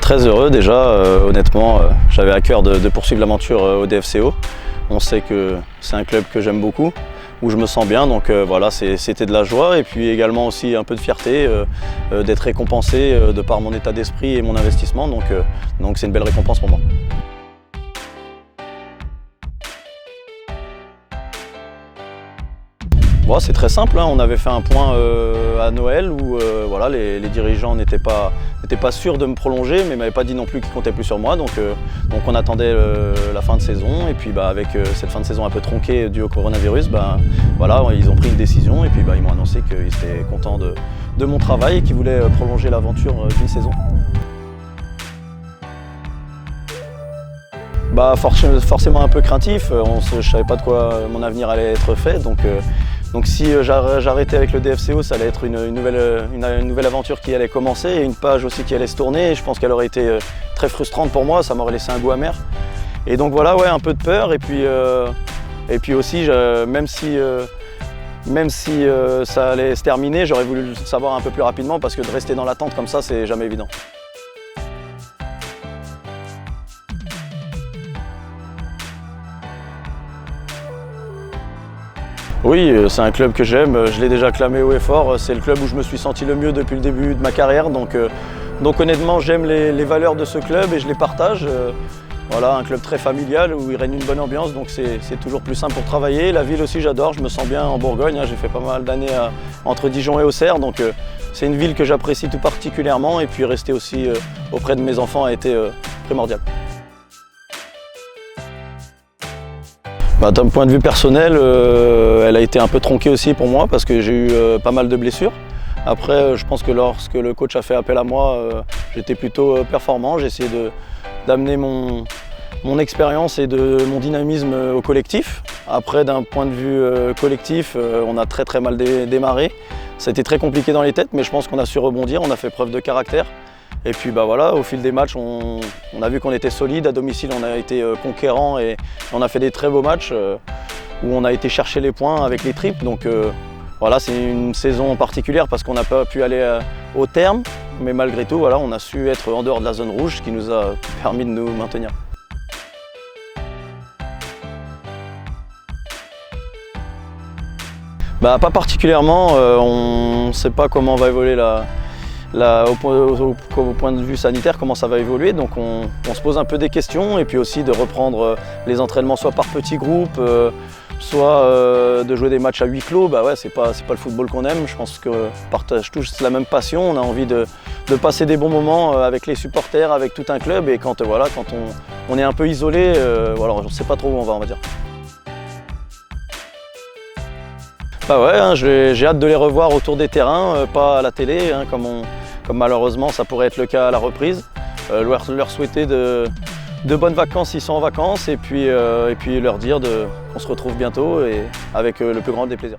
Très heureux déjà, honnêtement, j'avais à cœur de poursuivre l'aventure au DFCO. On sait que c'est un club que j'aime beaucoup, où je me sens bien, donc voilà, c'était de la joie et puis également aussi un peu de fierté d'être récompensé de par mon état d'esprit et mon investissement, donc c'est une belle récompense pour moi. Bon, c'est très simple, hein. On avait fait un point à Noël où voilà, les dirigeants n'étaient pas sûrs de me prolonger, mais ne m'avaient pas dit non plus qu'ils ne comptaient plus sur moi. Donc on attendait la fin de saison et puis avec cette fin de saison un peu tronquée due au coronavirus, voilà, ils ont pris une décision et puis ils m'ont annoncé qu'ils étaient contents de mon travail et qu'ils voulaient prolonger l'aventure d'une saison. Forcément un peu craintif, je ne savais pas de quoi mon avenir allait être fait. Donc si j'arrêtais avec le DFCO, ça allait être une nouvelle aventure qui allait commencer et une page aussi qui allait se tourner. Et je pense qu'elle aurait été très frustrante pour moi, ça m'aurait laissé un goût amer. Et donc voilà, ouais, un peu de peur. Et puis aussi, même si ça allait se terminer, j'aurais voulu le savoir un peu plus rapidement parce que de rester dans l'attente comme ça, c'est jamais évident. Oui, c'est un club que j'aime, je l'ai déjà clamé haut et fort, c'est le club où je me suis senti le mieux depuis le début de ma carrière, donc honnêtement j'aime les valeurs de ce club et je les partage. Voilà, un club très familial où il règne une bonne ambiance, donc c'est toujours plus simple pour travailler. La ville aussi j'adore, je me sens bien en Bourgogne, hein, j'ai fait pas mal d'années entre Dijon et Auxerre, donc c'est une ville que j'apprécie tout particulièrement et puis rester aussi auprès de mes enfants a été primordial. D'un point de vue personnel, elle a été un peu tronquée aussi pour moi parce que j'ai eu pas mal de blessures. Après, je pense que lorsque le coach a fait appel à moi, j'étais plutôt performant. J'ai essayé d'amener mon expérience et mon dynamisme au collectif. Après, d'un point de vue collectif, on a très mal démarré. Ça a été très compliqué dans les têtes, mais je pense qu'on a su rebondir, on a fait preuve de caractère. Et puis voilà, au fil des matchs, on a vu qu'on était solide. À domicile, on a été conquérant et on a fait des très beaux matchs où on a été chercher les points avec les triples. Donc voilà, c'est une saison particulière parce qu'on n'a pas pu aller au terme. Mais malgré tout, voilà, on a su être en dehors de la zone rouge, ce qui nous a permis de nous maintenir. Pas particulièrement, on ne sait pas comment va évoluer au point de vue sanitaire, comment ça va évoluer, donc on se pose un peu des questions et puis aussi de reprendre les entraînements soit par petits groupes, soit de jouer des matchs à huis clos. Ouais, c'est pas le football qu'on aime, je pense qu'on partage tous la même passion, on a envie de passer des bons moments avec les supporters, avec tout un club et quand on est un peu isolé, voilà, on ne sait pas trop où on va dire. Ouais, hein, j'ai hâte de les revoir autour des terrains, pas à la télé, hein, comme malheureusement ça pourrait être le cas à la reprise. Leur souhaiter de bonnes vacances s'ils sont en vacances et puis leur dire qu'on se retrouve bientôt et avec le plus grand des plaisirs.